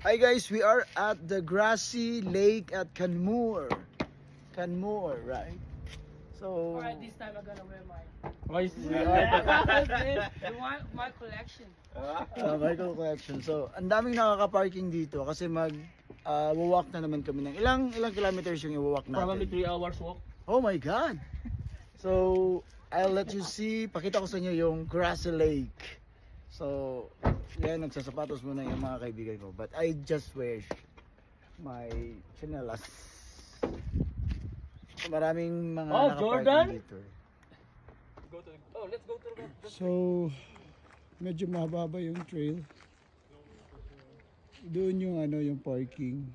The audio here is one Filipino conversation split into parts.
Hi guys, we are at the grassy lake at Canmore. Canmore, right? So Alright, this time I'm gonna wear mine. Why is this? You want my collection? Michael collection. So, ang daming nakaka-parking dito kasi walk na naman kami ng ilang kilometers yung i-walk Probably natin. 3 hours walk. Oh my god. So, I'll let you see, pakita ko sa inyo yung grassy lake. So, yan, nagsasapatos muna yung mga kaibigan ko. But I just wear my chinelas. So, maraming mga Jordan? dito. Let's go to the... So, medyo mababa yung trail. Doon yung yung parking.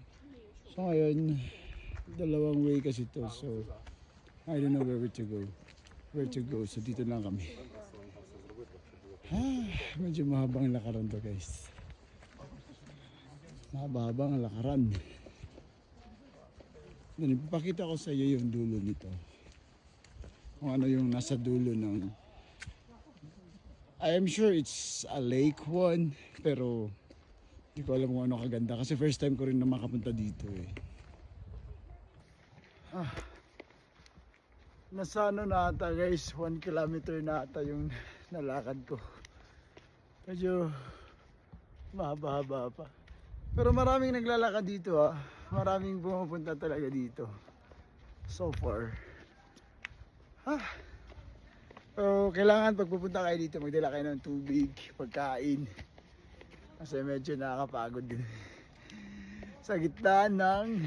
So ngayon, dalawang way kasi to. So, I don't know where to go. So dito lang kami. Medyo mahabang lakaran to guys. Mahabang lakaran. Then ipapakita ko sa iyo yung dulo nito. Kung ano yung nasa dulo ng... I am sure it's a lake one, pero hindi ko alam kung ano kaganda kasi first time ko rin na makapunta dito eh. Nasa na ata guys, 1 kilometer na ata yung nalakad ko. Medyo mahaba-haba pa. Pero maraming naglalakad dito Maraming pumupunta talaga dito. So far. So, kailangan pag pupunta kayo dito, magdala kayo ng tubig, pagkain. Kasi medyo nakakapagod din. Sa gitna ng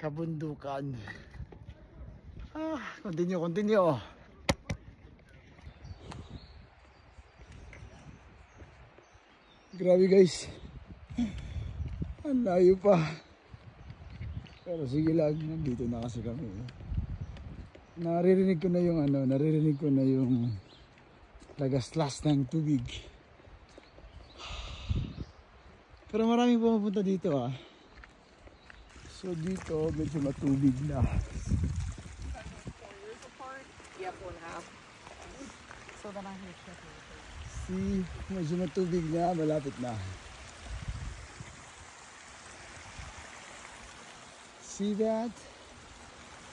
kabundukan. Continue. Grabe guys. Ang layo pa. Pero sige lang, nandito na kasi kami. Naririnig ko na yung lagaslas ng tubig. Pero maraming pumupunta dito So dito medyo matubig na. See, medyo matubig na, malapit na. See that?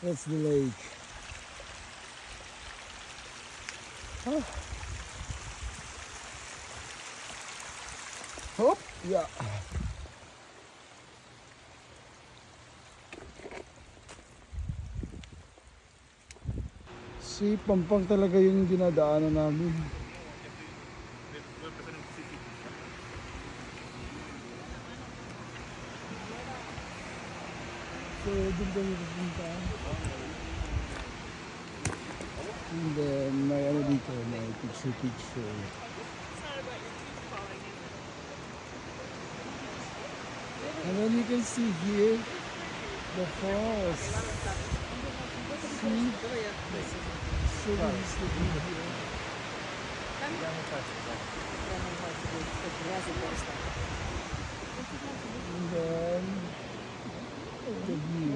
That's the lake. Hop, yeah. Si Pampang talaga yung dinadaanan namin. So, dun kami pupunta. And then, may dito, may picture. And then you can see here, the falls. See? So nice looking here. And then, the view.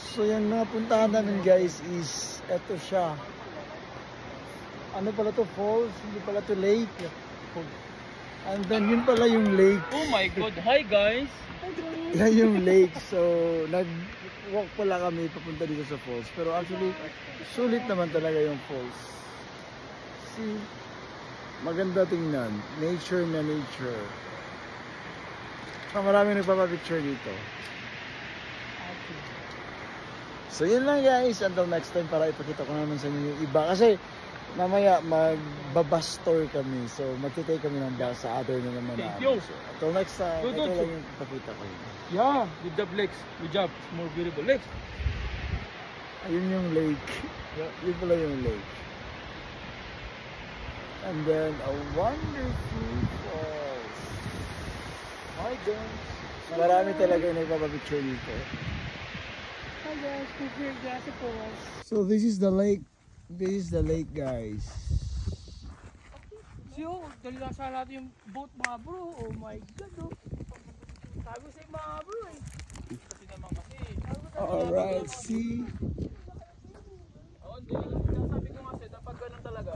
So yung napuntahan namin guys is, eto siya. Ano pala to, falls? Hindi pala to lake. And then yun pala yung lake. Oh my god, hi guys! Yan yung lake. So nag-walk pala kami papunta dito sa falls. Pero actually, sulit naman talaga yung falls. See? Maganda tingnan. Nature na nature. Marami nagpapapicture dito. So yun lang guys, until next time para ipakita ko naman sa inyo yung iba. Kasi mamaya magbabus tour kami. So magtitake kami ng bus sa other na naman namin. So until next time, ito lang yung ipakita ko yun. Yeah, with the lakes. Good job. It's more beautiful lakes. Ayun yung lake. Yun pala yung lake. And then a wonderful falls. Hi guys. Marami talaga yung nagpapapicture dito. Hi guys, we're here at Grassy Falls. So this is the lake. This is the lake guys. Dali lang sana natin yung boat mga bro. Oh my god Sabi ko sa mga bro Kasi naman kasi. Alright, see. Sabi ko kasi dapat ganun talaga.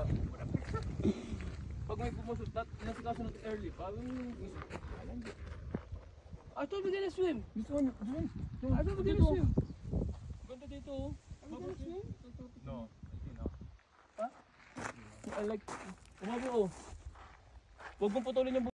Pag may pumusot, inasikaso natin early. Parang I thought we're gonna swim. this one, I thought we're gonna swim. Ganda dito. Oh. Are we gonna swim? No, hindi na. Ha? I like, umabo oh. Huwag mong putulin yung